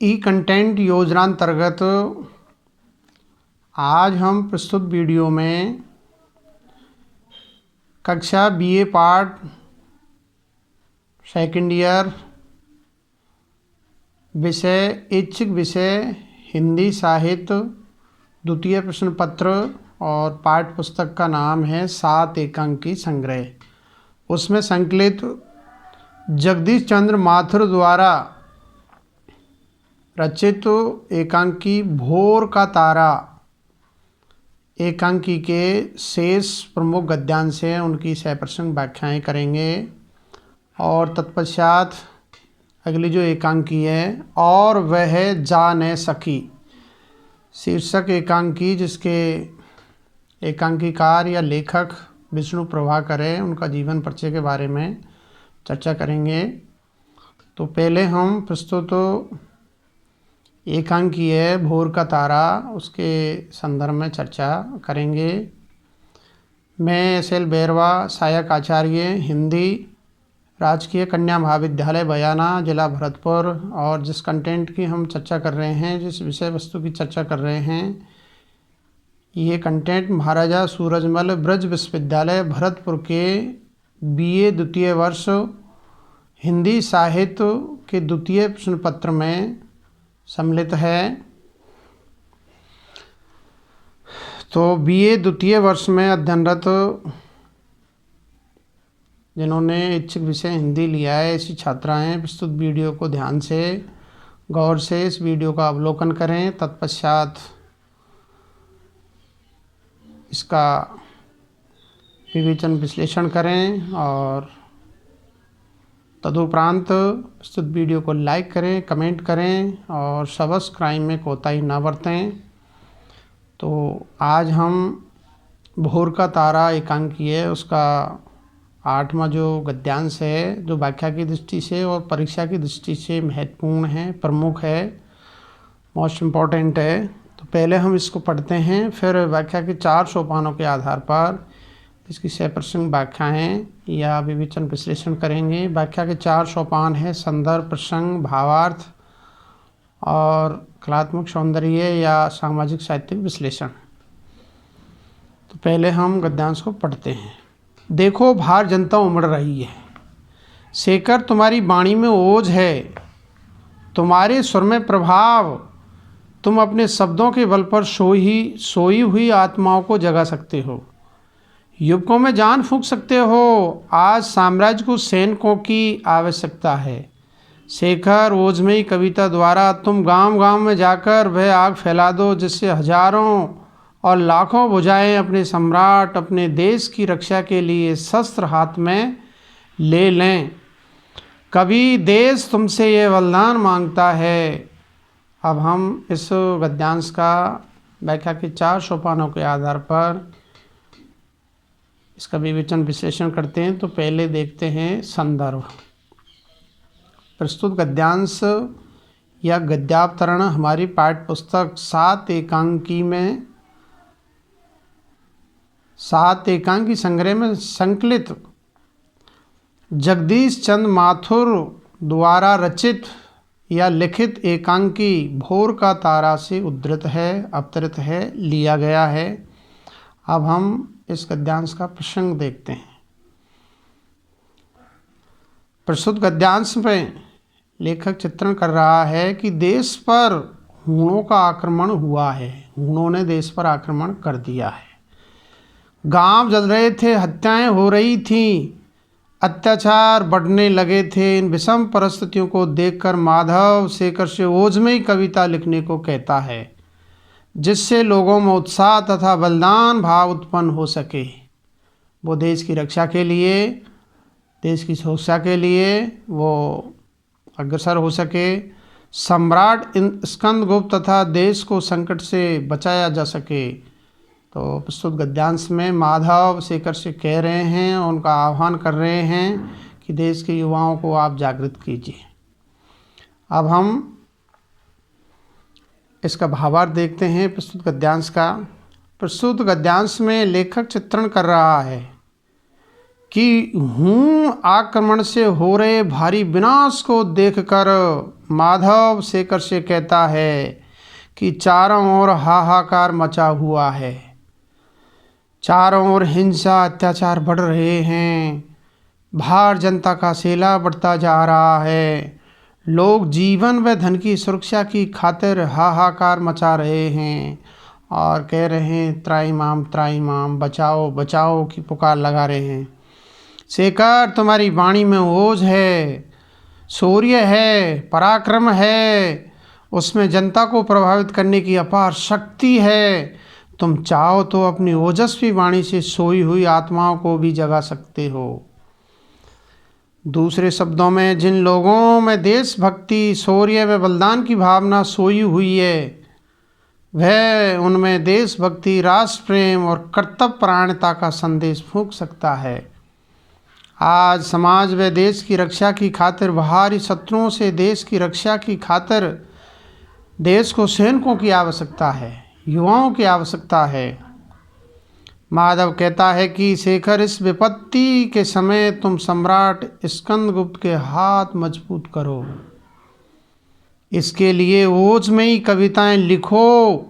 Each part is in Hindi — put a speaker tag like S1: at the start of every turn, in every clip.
S1: ई कंटेंट योजनांतर्गत आज हम प्रस्तुत वीडियो में कक्षा बीए पार्ट सेकंड ईयर विषय ऐच्छिक विषय हिंदी साहित्य द्वितीय प्रश्न पत्र और पाठ्य पुस्तक का नाम है 7 एकांकी संग्रह। उसमें संकलित जगदीश चंद्र माथुर द्वारा रचित एकांकी भोर का तारा एकांकी के शेष प्रमुख गद्यांश हैं, उनकी सप्रसंग व्याख्याएं करेंगे। और तत्पश्चात अगली जो एकांकी है और वह जा न सकी शीर्षक एकांकी, जिसके एकांकीकार या लेखक विष्णु प्रभाकर है, उनका जीवन परिचय के बारे में चर्चा करेंगे। तो पहले हम प्रस्तुत एकांकी है भोर का तारा, उसके संदर्भ में चर्चा करेंगे। मैं SL बैरवा, सहायक आचार्य हिंदी, राजकीय कन्या महाविद्यालय बयाना, जिला भरतपुर। और जिस कंटेंट की हम चर्चा कर रहे हैं, जिस विषय वस्तु की चर्चा कर रहे हैं, ये कंटेंट महाराजा सूरजमल ब्रज विश्वविद्यालय भरतपुर के BA द्वितीय वर्ष हिंदी साहित्य के द्वितीय प्रश्न पत्र में सम्मिलित है। तो BA द्वितीय वर्ष में अध्ययनरत जिन्होंने ऐच्छिक विषय हिंदी लिया है, ऐसी छात्राएं प्रस्तुत वीडियो को ध्यान से गौर से इस वीडियो का अवलोकन करें। तत्पश्चात इसका विवेचन विश्लेषण करें और तदुपरांत प्रस्तुत वीडियो को लाइक करें, कमेंट करें और सब्सक्राइब में कोताही न बरतें। तो आज हम भोर का तारा एकांकी है, उसका 8वां जो गद्यांश है, जो व्याख्या की दृष्टि से और परीक्षा की दृष्टि से महत्वपूर्ण है, प्रमुख है, मोस्ट इम्पॉर्टेंट है। तो पहले हम इसको पढ़ते हैं, फिर व्याख्या के 4 सोपानों के आधार पर इसकी सप्रसंग व्याख्याएँ या विवेचन विश्लेषण करेंगे। व्याख्या के 4 सोपान है संदर्भ, प्रसंग, भावार्थ और कलात्मक सौंदर्य या सामाजिक साहित्यिक विश्लेषण। तो पहले हम गद्यांश को पढ़ते हैं। देखो बाहर जनता उमड़ रही है, शेखर तुम्हारी वाणी में ओज है, तुम्हारे स्वर में प्रभाव, तुम अपने शब्दों के बल पर सोई हुई आत्माओं को जगा सकते हो, युवकों में जान फूंक सकते हो। आज साम्राज्य को सैनिकों की आवश्यकता है। शेखर, ओजमयी कविता द्वारा तुम गांव गांव में जाकर वह आग फैला दो जिससे हजारों और लाखों भुजाएं अपने सम्राट, अपने देश की रक्षा के लिए शस्त्र हाथ में ले लें। कभी देश तुमसे ये वरदान मांगता है। अब हम इस गद्यांश का व्याख्या के 4 सोपानों के आधार पर इसका विवेचन विश्लेषण करते हैं। तो पहले देखते हैं संदर्भ। प्रस्तुत गद्यांश या गद्यावतरण हमारी पाठ्य पुस्तक 7 एकांकी संग्रह में संकलित जगदीश चंद्र माथुर द्वारा रचित या लिखित एकांकी भोर का तारा से उद्धृत है, अवतरित है, लिया गया है। अब हम इस गद्यांश का प्रसंग देखते हैं। प्रस्तुत गद्यांश में लेखक चित्रण कर रहा है कि देश पर हूणों का आक्रमण हुआ है, हूणों ने देश पर आक्रमण कर दिया है। गांव जल रहे थे, हत्याएं हो रही थीं, अत्याचार बढ़ने लगे थे। इन विषम परिस्थितियों को देखकर माधव शेखर से ओजमयी कविता लिखने को कहता है, जिससे लोगों में उत्साह तथा बलिदान भाव उत्पन्न हो सके। वो देश की रक्षा के लिए, देश की सुरक्षा के लिए वो अग्रसर हो सके, सम्राट स्कंदगुप्त तथा देश को संकट से बचाया जा सके। तो प्रस्तुत गद्यांश में माधव शेखर से कह रहे हैं, उनका आह्वान कर रहे हैं कि देश के युवाओं को आप जागृत कीजिए। अब हम इसका भावार्थ देखते हैं प्रस्तुत गद्यांश का। प्रस्तुत गद्यांश में लेखक चित्रण कर रहा है कि हूण आक्रमण से हो रहे भारी विनाश को देखकर माधव शेखर से कहता है कि चारों ओर हाहाकार मचा हुआ है, चारों ओर हिंसा अत्याचार बढ़ रहे हैं, बाहर जनता का सैलाब बढ़ता जा रहा है, लोग जीवन व धन की सुरक्षा की खातिर हाहाकार मचा रहे हैं और कह रहे हैं त्राईमाम बचाओ बचाओ की पुकार लगा रहे हैं। शेखर, तुम्हारी वाणी में ओज है, शौर्य है, पराक्रम है, उसमें जनता को प्रभावित करने की अपार शक्ति है। तुम चाहो तो अपनी ओजस्वी वाणी से सोई हुई आत्माओं को भी जगा सकते हो। दूसरे शब्दों में, जिन लोगों में देशभक्ति, शौर्य व बलिदान की भावना सोई हुई है, वह उनमें देशभक्ति, राष्ट्र प्रेम और कर्तव्य परायणता का संदेश फूंक सकता है। आज समाज व देश की रक्षा की खातिर, बाहरी शत्रुओं से देश की रक्षा की खातिर देश को सैनिकों की आवश्यकता है, युवाओं की आवश्यकता है। माधव कहता है कि शेखर, इस विपत्ति के समय तुम सम्राट स्कंदगुप्त के हाथ मजबूत करो। इसके लिए ओजमयी कविताएं लिखो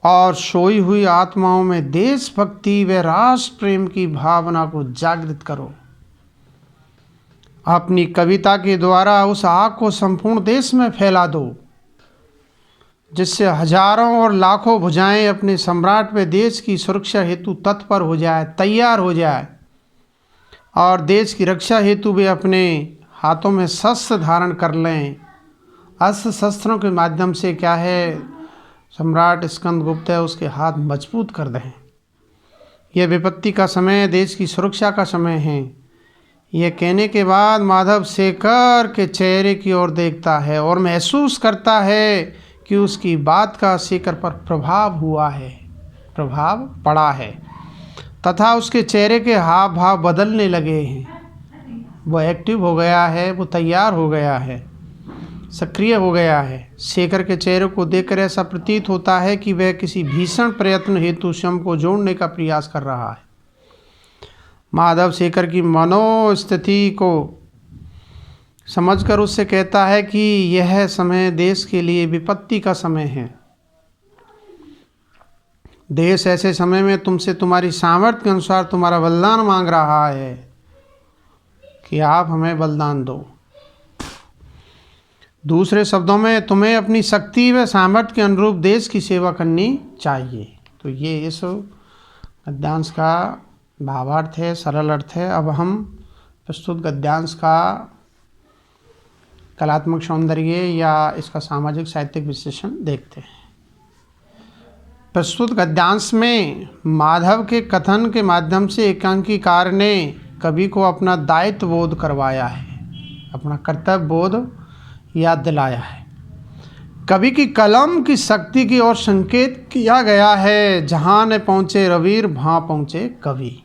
S1: और सोई हुई आत्माओं में देशभक्ति व राष्ट्र प्रेम की भावना को जागृत करो। अपनी कविता के द्वारा उस आग को संपूर्ण देश में फैला दो, जिससे हजारों और लाखों भुजाएं अपने सम्राट व देश की सुरक्षा हेतु तत्पर हो जाए, तैयार हो जाए और देश की रक्षा हेतु वे अपने हाथों में शस्त्र धारण कर लें। अस्त्र शस्त्रों के माध्यम से क्या है, सम्राट स्कंदगुप्त है उसके हाथ मजबूत कर दें। यह विपत्ति का समय, देश की सुरक्षा का समय है। यह कहने के बाद माधव शेखर के चेहरे की ओर देखता है और महसूस करता है कि उसकी बात का शेखर पर प्रभाव हुआ है, प्रभाव पड़ा है तथा उसके चेहरे के हाव भाव बदलने लगे हैं। वो एक्टिव हो गया है, वो तैयार हो गया है, सक्रिय हो गया है। शेखर के चेहरे को देखकर ऐसा प्रतीत होता है कि वह किसी भीषण प्रयत्न हेतु स्वयं को जोड़ने का प्रयास कर रहा है। माधव शेखर की मनोस्थिति को समझकर उससे कहता है कि यह समय देश के लिए विपत्ति का समय है। देश ऐसे समय में तुमसे तुम्हारी सामर्थ्य के अनुसार तुम्हारा बलिदान मांग रहा है कि आप हमें बलिदान दो। दूसरे शब्दों में, तुम्हें अपनी शक्ति व सामर्थ्य के अनुरूप देश की सेवा करनी चाहिए। तो ये इस गद्यांश का भावार्थ है, सरल अर्थ है। अब हम प्रस्तुत गद्यांश का कलात्मक सौंदर्य या इसका सामाजिक साहित्यिक विश्लेषण देखते हैं। प्रस्तुत गद्यांश में माधव के कथन के माध्यम से एकांकीकार ने कवि को अपना दायित्व बोध करवाया है, अपना कर्तव्य बोध याद दिलाया है। कवि की कलम की शक्ति की ओर संकेत किया गया है। जहाँ न पहुँचे रवीर, वहाँ पहुँचे कवि।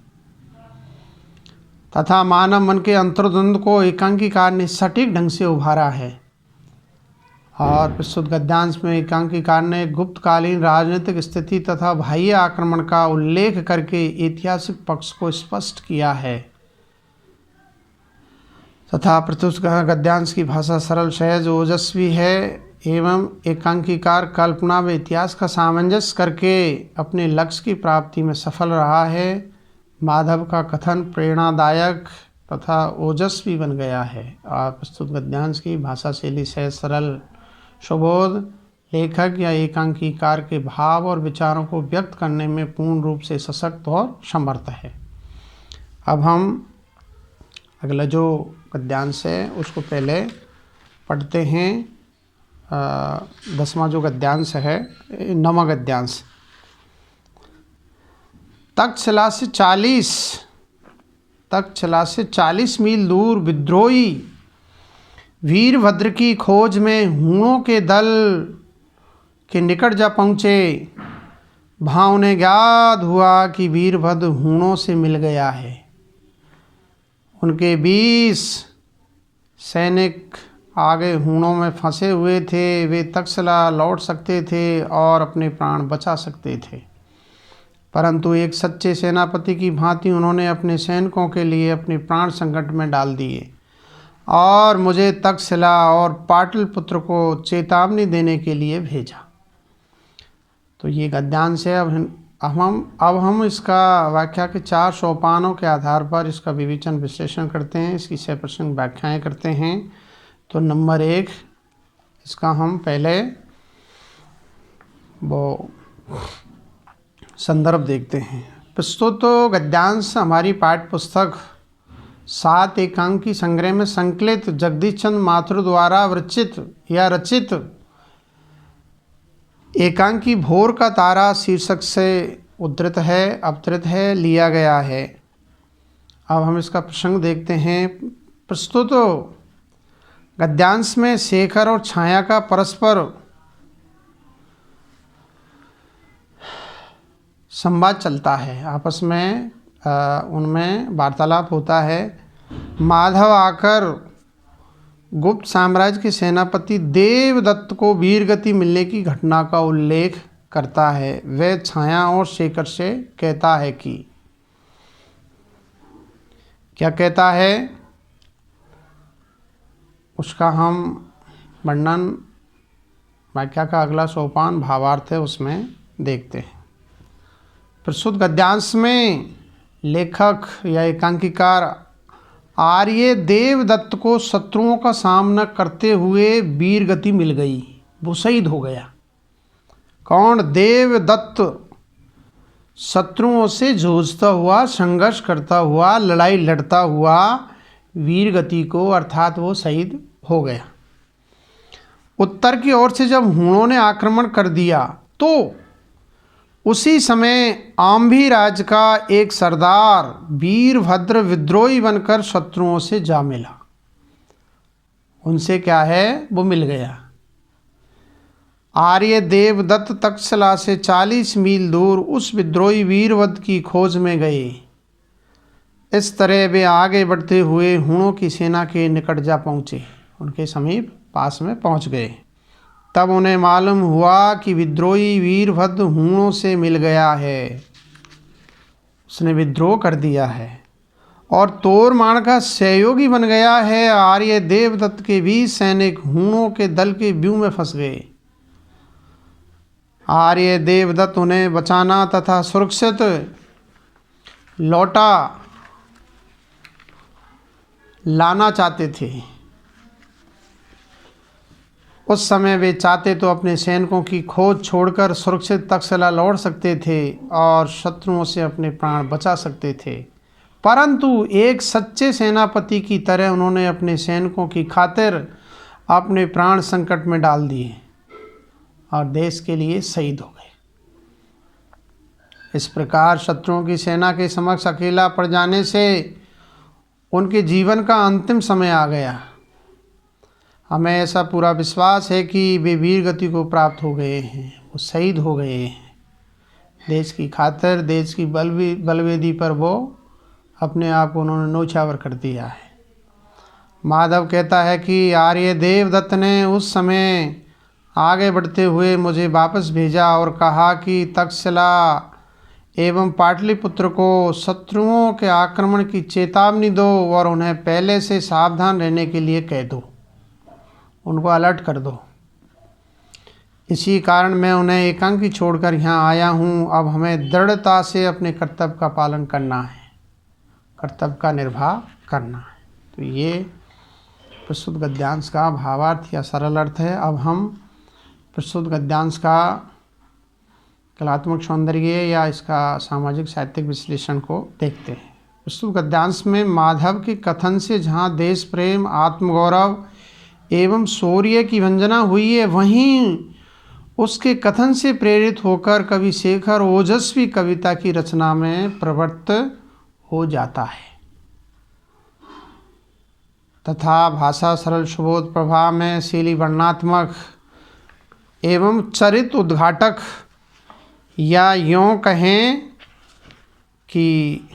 S1: तथा मानव मन के अंतर्द्वंद को एकांकीकार ने सटीक ढंग से उभारा है। और प्रस्तुत गद्यांश में एकांकीकार ने गुप्तकालीन राजनीतिक स्थिति तथा बाह्य आक्रमण का उल्लेख करके ऐतिहासिक पक्ष को स्पष्ट किया है। तथा प्रस्तुत गद्यांश की भाषा सरल, सहज, ओजस्वी है एवं एकांकीकार कल्पना व इतिहास का सामंजस्य करके अपने लक्ष्य की प्राप्ति में सफल रहा है। माधव का कथन प्रेरणादायक तथा ओजस्वी बन गया है। और प्रस्तुत गद्यांश की भाषा शैली सहज, सरल, सुबोध लेखक या एकांकीकार के भाव और विचारों को व्यक्त करने में पूर्ण रूप से सशक्त और समर्थ है। अब हम अगला जो गद्यांश है उसको पहले पढ़ते हैं। 10वां जो गद्यांश है, 9वां गद्यांश। तक्षशिला से 40 मील दूर विद्रोही वीरभद्र की खोज में हूणों के दल के निकट जा पहुँचे। वहाँ उन्हें ज्ञात हुआ कि वीरभद्र हूणों से मिल गया है। उनके 20 सैनिक आगे हूणों में फंसे हुए थे। वे तक्षशिला लौट सकते थे और अपने प्राण बचा सकते थे, परंतु एक सच्चे सेनापति की भांति उन्होंने अपने सैनिकों के लिए अपने प्राण संकट में डाल दिए और मुझे तक्षशिला और पाटलिपुत्र को चेतावनी देने के लिए भेजा। तो ये गद्यांश है। अब हम इसका व्याख्या के 4 सोपानों के आधार पर इसका विवेचन विश्लेषण करते हैं, इसकी 6 प्रसंग व्याख्याएँ करते हैं। तो नंबर 1, इसका हम पहले वो संदर्भ देखते हैं। प्रस्तुत गद्यांश हमारी पाठ्य पुस्तक 7 एकांकी संग्रह में संकलित जगदीश चंद्र माथुर द्वारा विरचित या रचित एकांकी भोर का तारा शीर्षक से अवतरित है, लिया गया है। अब हम इसका प्रसंग देखते हैं। प्रस्तुत गद्यांश में शेखर और छाया का परस्पर संवाद चलता है, आपस में उनमें वार्तालाप होता है। माधव आकर गुप्त साम्राज्य के सेनापति देवदत्त को वीरगति मिलने की घटना का उल्लेख करता है। वह छाया और शेखर से कहता है कि क्या कहता है, उसका हम वर्णन व्याख्या का अगला सोपान भावार्थ है उसमें देखते हैं। प्रस्तुत गद्यांश में लेखक या एकांकीकार आर्य देवदत्त को शत्रुओं का सामना करते हुए वीर गति मिल गई, वो शहीद हो गया। कौन? देवदत्त। शत्रुओं से जूझता हुआ, संघर्ष करता हुआ, लड़ाई लड़ता हुआ वीर गति को, अर्थात वो शहीद हो गया। उत्तर की ओर से जब हूणों ने आक्रमण कर दिया तो उसी समय आंभी राज का एक सरदार वीरभद्र विद्रोही बनकर शत्रुओं से जा मिला। उनसे क्या है, वो मिल गया। आर्य देवदत्त तक्षशिला से 40 मील दूर उस विद्रोही वीरभद्र की खोज में गए। इस तरह वे आगे बढ़ते हुए हूणों की सेना के निकट जा पहुँचे, उनके समीप पास में पहुँच गए। तब उन्हें मालूम हुआ कि विद्रोही वीरभद्र हूणों से मिल गया है, उसने विद्रोह कर दिया है और तोरमाण का सहयोगी बन गया है। आर्य देवदत्त के 20 सैनिक हूणों के दल के व्यूह में फंस गए। आर्य देवदत्त उन्हें बचाना तथा सुरक्षित लौटा लाना चाहते थे। उस समय वे चाहते तो अपने सैनिकों की खोज छोड़कर सुरक्षित तक्षशिला लौट सकते थे और शत्रुओं से अपने प्राण बचा सकते थे, परंतु एक सच्चे सेनापति की तरह उन्होंने अपने सैनिकों की खातिर अपने प्राण संकट में डाल दिए और देश के लिए शहीद हो गए। इस प्रकार शत्रुओं की सेना के समक्ष अकेला पड़ जाने से उनके जीवन का अंतिम समय आ गया। हमें ऐसा पूरा विश्वास है कि वे वीर गति को प्राप्त हो गए हैं, वो शहीद हो गए हैं। देश की खातिर, देश की बलवेदी पर वो अपने आप को उन्होंने न्योछावर कर दिया है। माधव कहता है कि आर्य देवदत्त ने उस समय आगे बढ़ते हुए मुझे वापस भेजा और कहा कि तक्षशिला एवं पाटलिपुत्र को शत्रुओं के आक्रमण की चेतावनी दो और उन्हें पहले से सावधान रहने के लिए कह दो, उनको अलर्ट कर दो। इसी कारण मैं उन्हें एकांकी छोड़कर यहाँ आया हूँ। अब हमें दृढ़ता से अपने कर्तव्य का पालन करना है, कर्तव्य का निर्वाह करना है। तो ये प्रस्तुत गद्यांश का भावार्थ या सरल अर्थ है। अब हम प्रस्तुत गद्यांश का कलात्मक सौंदर्य या इसका सामाजिक साहित्यिक विश्लेषण को देखते हैं। प्रस्तुत गद्यांश में माधव के कथन से जहाँ देश प्रेम, आत्मगौरव एवं शौर्य की वंदना हुई है, वहीं उसके कथन से प्रेरित होकर कवि शेखर ओजस्वी कविता की रचना में प्रवृत्त हो जाता है तथा भाषा सरल सुबोध प्रभाव में शैली वर्णनात्मक एवं चरित्र उद्घाटक या यूँ कहें कि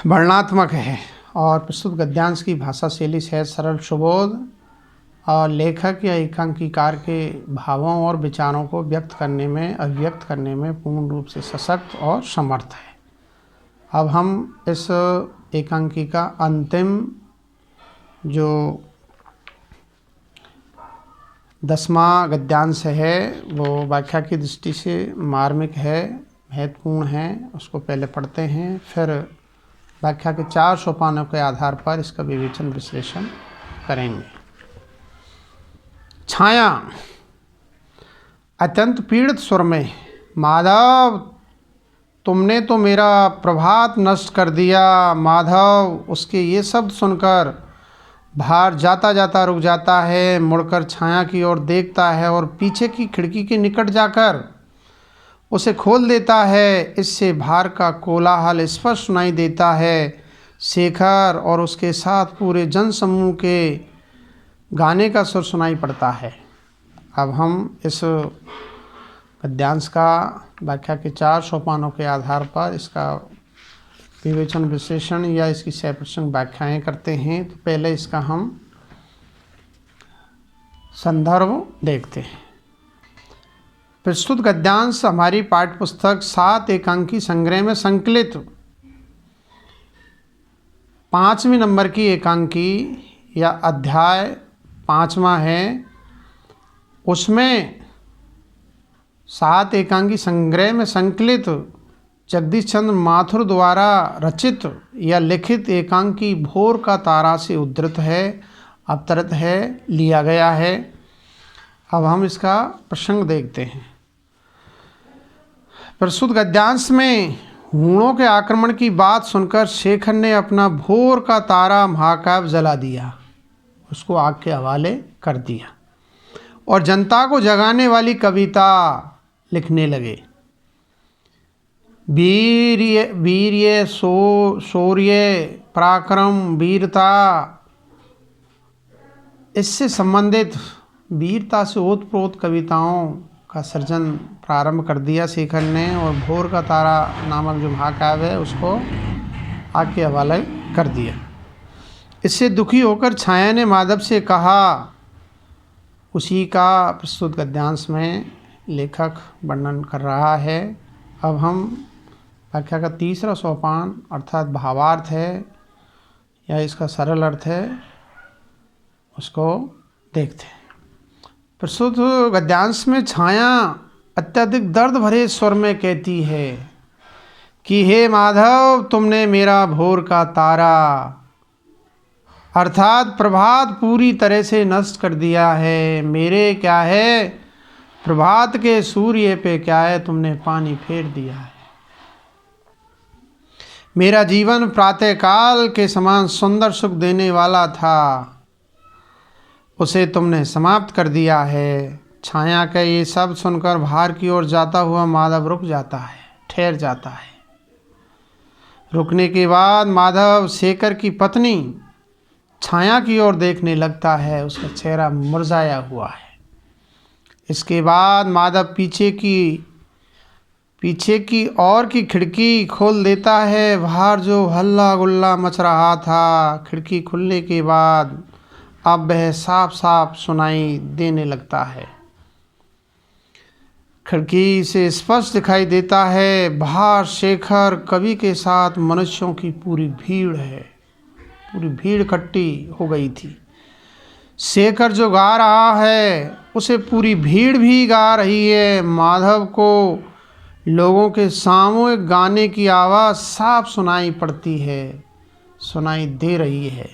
S1: वर्णनात्मक है। और प्रस्तुत गद्यांश की भाषा शैली सहज सरल सुबोध और लेखक या एकांकीकार के भावों और विचारों को अभिव्यक्त करने में पूर्ण रूप से सशक्त और समर्थ है। अब हम इस एकांकी का अंतिम जो 10वां गद्यांश है वो व्याख्या की दृष्टि से मार्मिक है, महत्वपूर्ण है। उसको पहले पढ़ते हैं, फिर व्याख्या के 4 सोपानों के आधार पर इसका विवेचन विश्लेषण करेंगे। छाया। अत्यंत पीड़ित स्वर में, माधव तुमने तो मेरा प्रभात नष्ट कर दिया। माधव उसके ये शब्द सुनकर बाहर जाता जाता रुक जाता है, मुड़कर छाया की ओर देखता है और पीछे की खिड़की के निकट जाकर उसे खोल देता है। इससे बाहर का कोलाहल स्पष्ट सुनाई देता है। शेखर और उसके साथ पूरे जनसमूह के गाने का सुर सुनाई पड़ता है। अब हम इस गद्यांश का व्याख्या के 4 सोपानों के आधार पर इसका विवेचन विश्लेषण या इसकी सप्रसंग व्याख्याएं करते हैं। तो पहले इसका हम संदर्भ देखते हैं। प्रस्तुत गद्यांश हमारी पाठ्यपुस्तक 7 एकांकी संग्रह में संकलित 5वें नंबर की एकांकी या अध्याय 5वां है। उसमें 7 एकांकी संग्रह में संकलित जगदीश चंद्र माथुर द्वारा रचित या लिखित एकांकी भोर का तारा से उद्धृत है, अवतरित है, लिया गया है। अब हम इसका प्रसंग देखते हैं। प्रस्तुत गद्यांश में हूणों के आक्रमण की बात सुनकर शेखर ने अपना भोर का तारा महाकाव्य जला दिया, उसको आग के हवाले कर दिया और जनता को जगाने वाली कविता लिखने लगे। वीर्य शौर्य पराक्रम वीरता, इससे संबंधित वीरता से ओतप्रोत कविताओं का सृजन प्रारंभ कर दिया शेखर ने और भोर का तारा नामक जो महाकाव्य है उसको आग के हवाले कर दिया। इससे दुखी होकर छाया ने माधव से कहा। उसी का प्रस्तुत गद्यांश में लेखक वर्णन कर रहा है। अब हम व्याख्या का 3रा सोपान अर्थात भावार्थ है या इसका सरल अर्थ है उसको देखते हैं। प्रस्तुत गद्यांश में छाया अत्यधिक दर्द भरे स्वर में कहती है कि हे माधव तुमने मेरा भोर का तारा अर्थात प्रभात पूरी तरह से नष्ट कर दिया है। मेरे क्या है, प्रभात के सूर्य पे क्या है, तुमने पानी फेर दिया है। मेरा जीवन प्रातःकाल के समान सुंदर सुख देने वाला था, उसे तुमने समाप्त कर दिया है। छाया का ये शब्द सुनकर बाहर की ओर जाता हुआ माधव रुक जाता है, ठहर जाता है। रुकने के बाद माधव शेखर की पत्नी छाया की ओर देखने लगता है, उसका चेहरा मुरझाया हुआ है। इसके बाद माधव पीछे की ओर की खिड़की खोल देता है। बाहर जो हल्ला गुल्ला मच रहा था, खिड़की खुलने के बाद अब वह साफ साफ सुनाई देने लगता है। खिड़की से स्पष्ट दिखाई देता है बाहर शेखर कवि के साथ मनुष्यों की पूरी भीड़ है। पूरी भीड़ इकट्ठी हो गई थी। शेखर जो गा रहा है उसे पूरी भीड़ भी गा रही है। माधव को लोगों के सामूहिक गाने की आवाज़ साफ सुनाई पड़ती है, सुनाई दे रही है।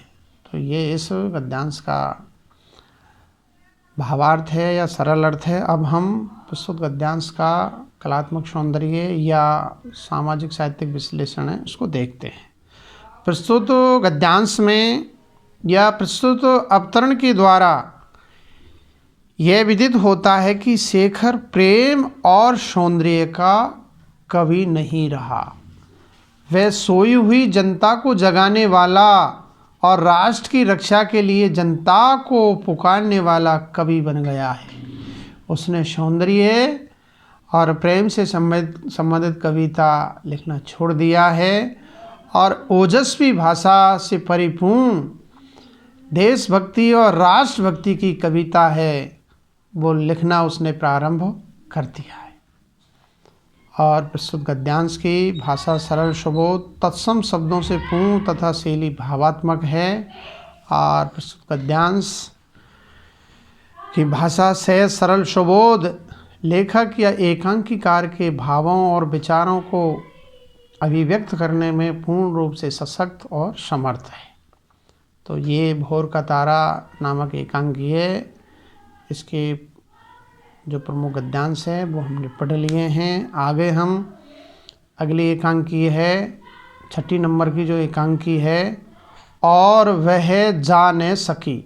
S1: तो ये इस गद्यांश का भावार्थ है या सरल अर्थ है। अब हम प्रस्तुत गद्यांश का कलात्मक सौंदर्य या सामाजिक साहित्यिक विश्लेषण है उसको देखते हैं। प्रस्तुत गद्यांश में या प्रस्तुत अवतरण के द्वारा यह विदित होता है कि शेखर प्रेम और सौंदर्य का कवि नहीं रहा। वह सोई हुई जनता को जगाने वाला और राष्ट्र की रक्षा के लिए जनता को पुकारने वाला कवि बन गया है। उसने सौंदर्य और प्रेम से संबंधित कविता लिखना छोड़ दिया है और ओजस्वी भाषा से परिपूर्ण देशभक्ति और राष्ट्रभक्ति की कविता है वो लिखना उसने प्रारंभ कर दिया है। और प्रस्तुत गद्यांश की भाषा सरल सुबोध तत्सम शब्दों से पूर्ण तथा शैली भावात्मक है। और प्रस्तुत गद्यांश की भाषा सहज सरल सुबोध लेखक या एकांकीकार के भावों और विचारों को अभिव्यक्त करने में पूर्ण रूप से सशक्त और समर्थ है। तो ये भोर का तारा नामक एकांकी है। इसके जो प्रमुख गद्यांश है वो हमने पढ़ लिए हैं। आगे हम अगली एकांकी है 6 नंबर की जो एकांकी है, और वह जा न सकी।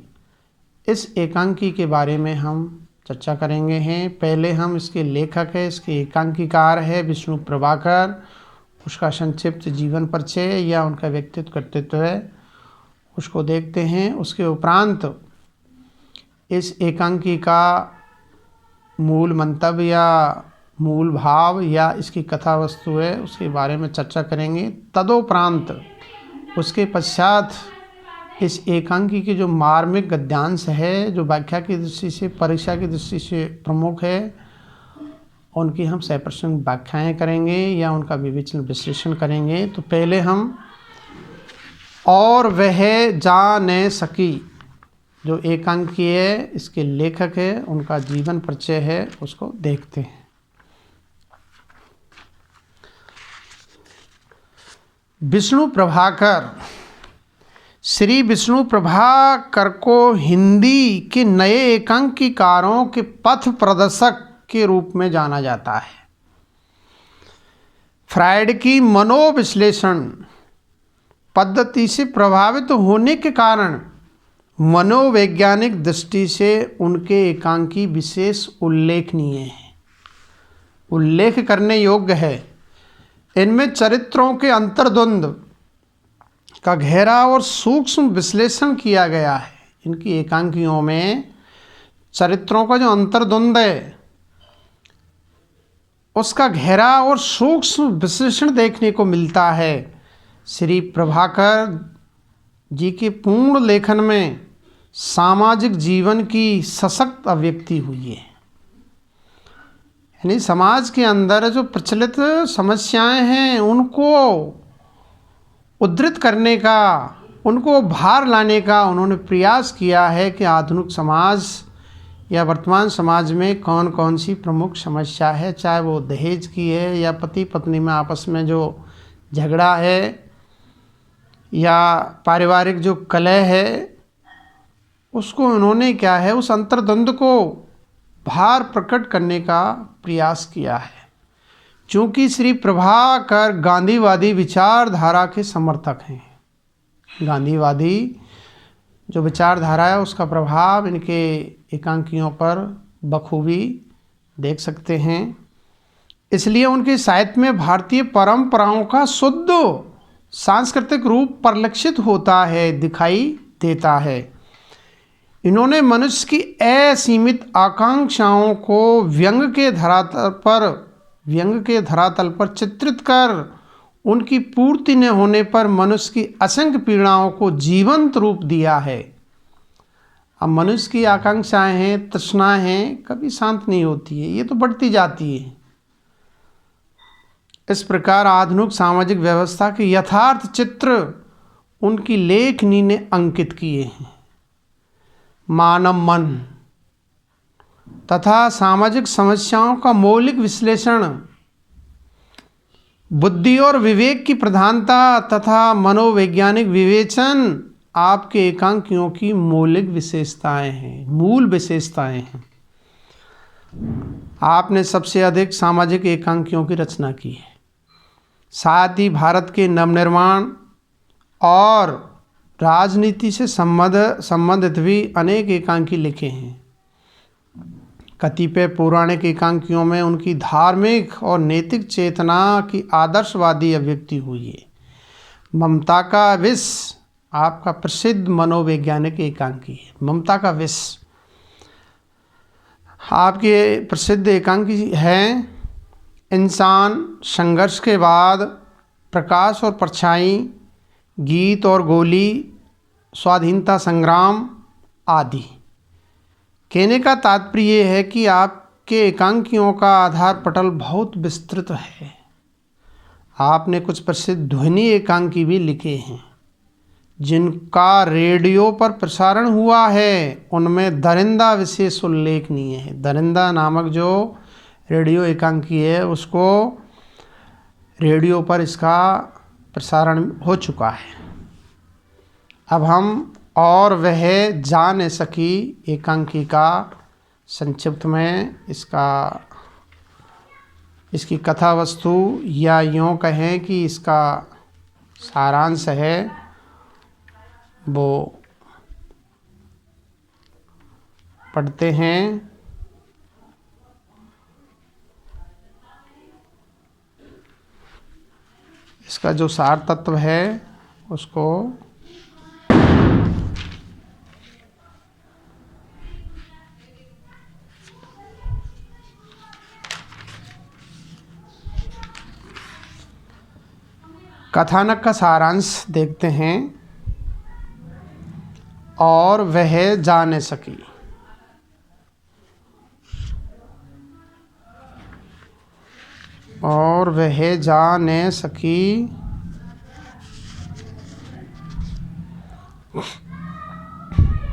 S1: इस एकांकी के बारे में हम चर्चा करेंगे हैं। पहले हम इसके लेखक है, इसके एकांकीकार है विष्णु प्रभाकर, उसका संक्षिप्त जीवन परिचय या उनका व्यक्तित्व कर्तृत्व है उसको देखते हैं। उसके उपरांत इस एकांकी का मूल मंतव्य या मूल भाव या इसकी कथा वस्तु है उसके बारे में चर्चा करेंगे। तदोपरांत उसके पश्चात इस एकांकी की जो मार्मिक गद्यांश है, जो व्याख्या की दृष्टि से, परीक्षा की दृष्टि से प्रमुख है, उनकी हम सप्रसंग व्याख्याएँ करेंगे या उनका विवेचन विश्लेषण करेंगे। तो पहले हम और वह जा न सकी जो एकांकी है, इसके लेखक है, उनका जीवन परिचय है, उसको देखते हैं। विष्णु प्रभाकर। श्री विष्णु प्रभाकर को हिंदी के नए एकांकीकारों के पथ प्रदर्शक के रूप में जाना जाता है। फ्रायड की मनोविश्लेषण पद्धति से प्रभावित होने के कारण मनोवैज्ञानिक दृष्टि से उनके एकांकी विशेष उल्लेखनीय है, उल्लेख करने योग्य है। इनमें चरित्रों के अंतर्द्वंद का गहरा और सूक्ष्म विश्लेषण किया गया है। इनकी एकांकियों में चरित्रों का जो अंतर्द्वंद है उसका गहरा और सूक्ष्म विश्लेषण देखने को मिलता है। श्री प्रभाकर जी के पूर्ण लेखन में सामाजिक जीवन की सशक्त अभिव्यक्ति हुई है। यानी समाज के अंदर जो प्रचलित समस्याएं हैं उनको उद्धृत करने का, उनको बाहर लाने का उन्होंने प्रयास किया है कि आधुनिक समाज या वर्तमान समाज में कौन कौन सी प्रमुख समस्या है, चाहे वो दहेज की है या पति पत्नी में आपस में जो झगड़ा है या पारिवारिक जो कलह है, उसको उन्होंने क्या है, उस अंतर्द्वंद को बाहर प्रकट करने का प्रयास किया है। चूँकि श्री प्रभाकर गांधीवादी विचारधारा के समर्थक हैं, गांधीवादी जो विचारधारा है उसका प्रभाव इनके एकांकियों पर बखूबी देख सकते हैं। इसलिए उनके साहित्य में भारतीय परंपराओं का शुद्ध सांस्कृतिक रूप परिलक्षित होता है, दिखाई देता है। इन्होंने मनुष्य की असीमित आकांक्षाओं को व्यंग के धरातल पर चित्रित कर उनकी पूर्ति न होने पर मनुष्य की असंख्य पीड़ाओं को जीवंत रूप दिया है। अब मनुष्य की आकांक्षाएं हैं, तृष्णाएं हैं, कभी शांत नहीं होती है, ये तो बढ़ती जाती है। इस प्रकार आधुनिक सामाजिक व्यवस्था के यथार्थ चित्र उनकी लेखनी ने अंकित किए हैं। मानव मन तथा सामाजिक समस्याओं का मौलिक विश्लेषण, बुद्धि और विवेक की प्रधानता तथा मनोवैज्ञानिक विवेचन आपके एकांकियों की मौलिक विशेषताएं हैं, मूल विशेषताएं हैं। आपने सबसे अधिक सामाजिक एकांकियों की रचना की है। साथ ही भारत के नवनिर्माण और राजनीति से संबंधित भी अनेक एकांकी लिखे हैं। कतिपय पौराणिक एकांकियों में उनकी धार्मिक और नैतिक चेतना की आदर्शवादी अभिव्यक्ति हुई है। ममता का विष आपका प्रसिद्ध मनोवैज्ञानिक एकांकी है। ममता का विष आपके प्रसिद्ध एकांकी है। इंसान, संघर्ष के बाद, प्रकाश और परछाई, गीत और गोली, स्वाधीनता संग्राम आदि। कहने का तात्पर्य ये है कि आप आपके एकांकियों का आधार पटल बहुत विस्तृत है। आपने कुछ प्रसिद्ध ध्वनि एकांकी भी लिखे हैं जिनका रेडियो पर प्रसारण हुआ है। उनमें दरिंदा विशेष उल्लेखनीय है। दरिंदा नामक जो रेडियो एकांकी है उसको रेडियो पर इसका प्रसारण हो चुका है। अब हम और वह जा न सकी एकांकी का संक्षिप्त में इसकी कथा वस्तु या यूँ कहें कि इसका सारांश है वो पढ़ते हैं। इसका जो सार तत्व है उसको कथानक का सारांश देखते हैं। और वह जा न सकी। और वह जा न सकी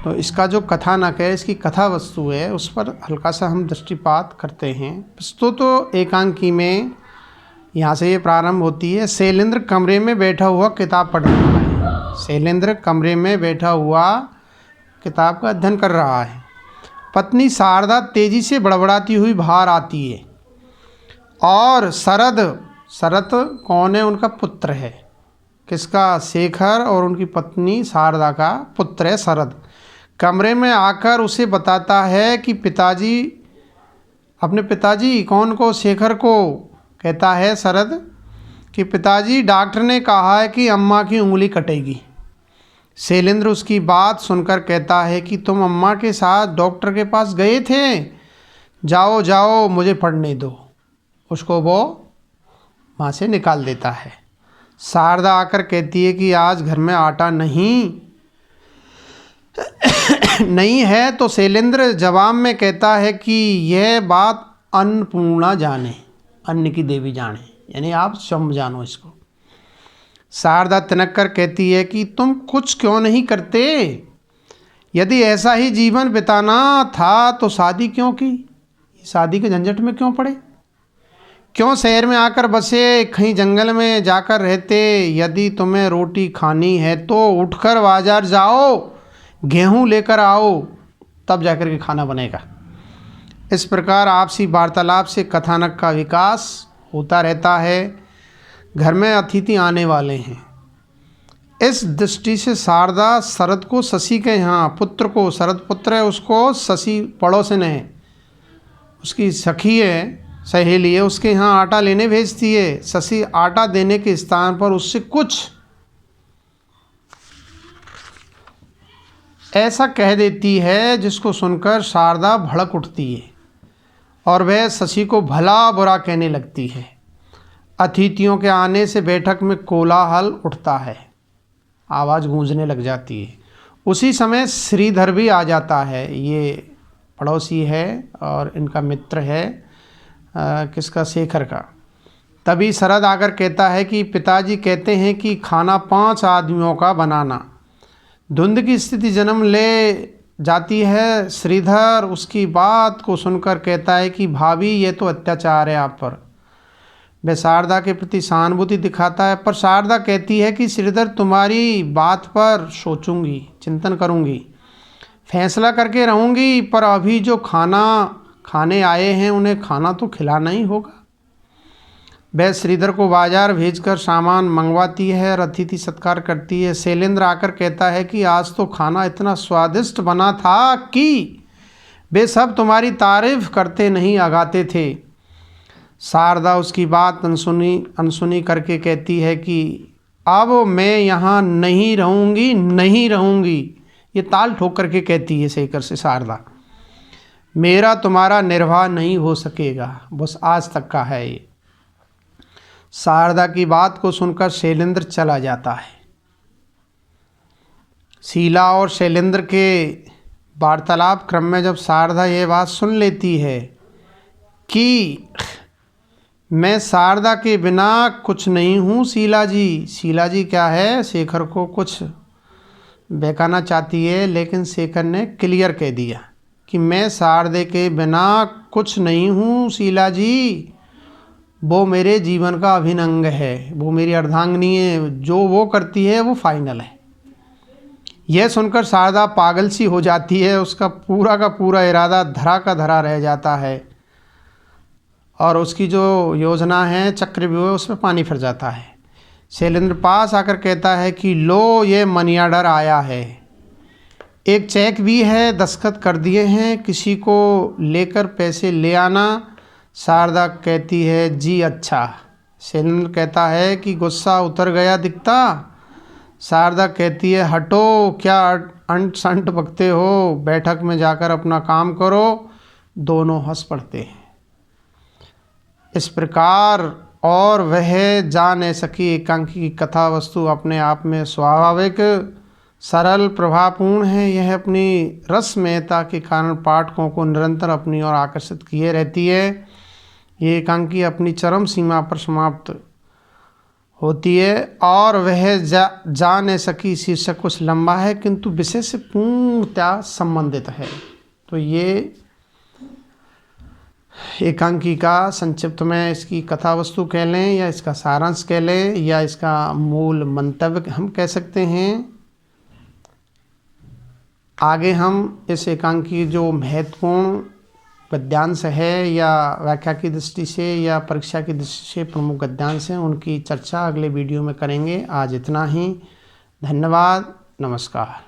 S1: तो इसका जो कथानक है, इसकी कथा वस्तु है, उस पर हल्का सा हम दृष्टिपात करते हैं। प्रस्तुत एकांकी में यहाँ से ये प्रारंभ होती है। शैलेंद्र कमरे में बैठा हुआ किताब पढ़ रहा है। शैलेंद्र कमरे में बैठा हुआ किताब का अध्ययन कर रहा है। पत्नी शारदा तेजी से बड़बड़ाती हुई बाहर आती है और शरद कौन है? उनका पुत्र है। किसका? शेखर और उनकी पत्नी शारदा का पुत्र है शरद। कमरे में आकर उसे बताता है कि अपने पिताजी कौन को? शेखर को कहता है शरद कि पिताजी डॉक्टर ने कहा है कि अम्मा की उंगली कटेगी। शैलेंद्र उसकी बात सुनकर कहता है कि तुम अम्मा के साथ डॉक्टर के पास गए थे? जाओ जाओ मुझे पढ़ने दो। उसको वो वहाँ से निकाल देता है। शारदा आकर कहती है कि आज घर में आटा नहीं है। तो शैलेंद्र जवाब में कहता है कि यह बात अन्नपूर्णा जाने, अन्न की देवी जाने, यानी आप स्वयं जानो इसको। शारदा तिनक कर कहती है कि तुम कुछ क्यों नहीं करते? यदि ऐसा ही जीवन बिताना था तो शादी क्यों की? शादी के झंझट में क्यों पड़े? क्यों शहर में आकर बसे? कहीं जंगल में जाकर रहते। यदि तुम्हें रोटी खानी है तो उठकर बाजार जाओ, गेहूं लेकर आओ, तब जाकर के खाना बनेगा। इस प्रकार आपसी वार्तालाप से कथानक का विकास होता रहता है। घर में अतिथि आने वाले हैं। इस दृष्टि से शारदा शरद को शशि के यहाँ पुत्र को, शरद पुत्र है उसको शशि पड़ोसन है, उसकी सखी है, सहेली है, उसके यहाँ आटा लेने भेजती है। शशि आटा देने के स्थान पर उससे कुछ ऐसा कह देती है जिसको सुनकर शारदा भड़क उठती है और वह शशि को भला बुरा कहने लगती है। अतिथियों के आने से बैठक में कोलाहल उठता है, आवाज़ गूंजने लग जाती है। उसी समय श्रीधर भी आ जाता है। ये पड़ोसी है और इनका मित्र है, किसका? शेखर का। तभी शरद आकर कहता है कि पिताजी कहते हैं कि खाना 5 आदमियों का बनाना। धुंध की स्थिति जन्म ले जाती है। श्रीधर उसकी बात को सुनकर कहता है कि भाभी ये तो अत्याचार है आप पर। वह शारदा के प्रति सहानुभूति दिखाता है, पर शारदा कहती है कि श्रीधर तुम्हारी बात पर सोचूंगी, चिंतन करूंगी, फैसला करके रहूंगी, पर अभी जो खाना खाने आए हैं उन्हें खाना तो खिलाना ही होगा। वह श्रीधर को बाजार भेजकर सामान मंगवाती है और अतिथि सत्कार करती है। शैलेंद्र आकर कहता है कि आज तो खाना इतना स्वादिष्ट बना था कि वे सब तुम्हारी तारीफ करते नहीं आगाते थे। शारदा उसकी बात अनसुनी करके कहती है कि अब मैं यहाँ नहीं रहूँगी। ये ताल ठोक करके कहती है शेखर से शारदा, मेरा तुम्हारा निर्वाह नहीं हो सकेगा, बस आज तक का है ये। शारदा की बात को सुनकर शैलेंद्र चला जाता है। शीला और शैलेंद्र के वार्तालाप क्रम में जब शारदा ये बात सुन लेती है कि मैं शारदा के बिना कुछ नहीं हूँ शीला जी। शीला जी क्या है, शेखर को कुछ बहकाना चाहती है, लेकिन शेखर ने क्लियर कह दिया कि मैं शारदे के बिना कुछ नहीं हूँ शीला जी, वो मेरे जीवन का अभिन्न अंग है, वो मेरी अर्धांगिनी है, जो वो करती है वो फाइनल है। यह सुनकर शारदा पागल सी हो जाती है, उसका पूरा का पूरा इरादा धरा का धरा रह जाता है और उसकी जो योजना है चक्रव्यूह उसमें पानी फिर जाता है। शैलेंद्र पास आकर कहता है कि लो ये मनी ऑर्डर आया है, एक चेक भी है, दस्तखत कर दिए हैं, किसी को लेकर पैसे ले आना। शारदा कहती है जी अच्छा। शैलेंद्र कहता है कि गुस्सा उतर गया दिखता। शारदा कहती है हटो, क्या अंट संट बकते हो, बैठक में जाकर अपना काम करो। दोनों हंस पड़ते हैं। इस प्रकार और वह जा न सकी एकांकी की कथा वस्तु अपने आप में स्वाभाविक, सरल, प्रभावपूर्ण है। यह अपनी रसमयता के कारण पाठकों को निरंतर अपनी ओर आकर्षित किए रहती है। ये एकांकी अपनी चरम सीमा पर समाप्त होती है और वह जा न सकी शीर्षक कुछ लंबा है किंतु विषय से पूर्णतः संबंधित है। तो ये एकांकी का संक्षिप्त में इसकी कथा वस्तु कह लें या इसका सारांश कह लें या इसका मूल मंतव्य हम कह सकते हैं। आगे हम इस एकांकी जो महत्वपूर्ण गद्यांश है या व्याख्या की दृष्टि से या परीक्षा की दृष्टि से प्रमुख गद्यांश हैं, उनकी चर्चा अगले वीडियो में करेंगे। आज इतना ही। धन्यवाद। नमस्कार।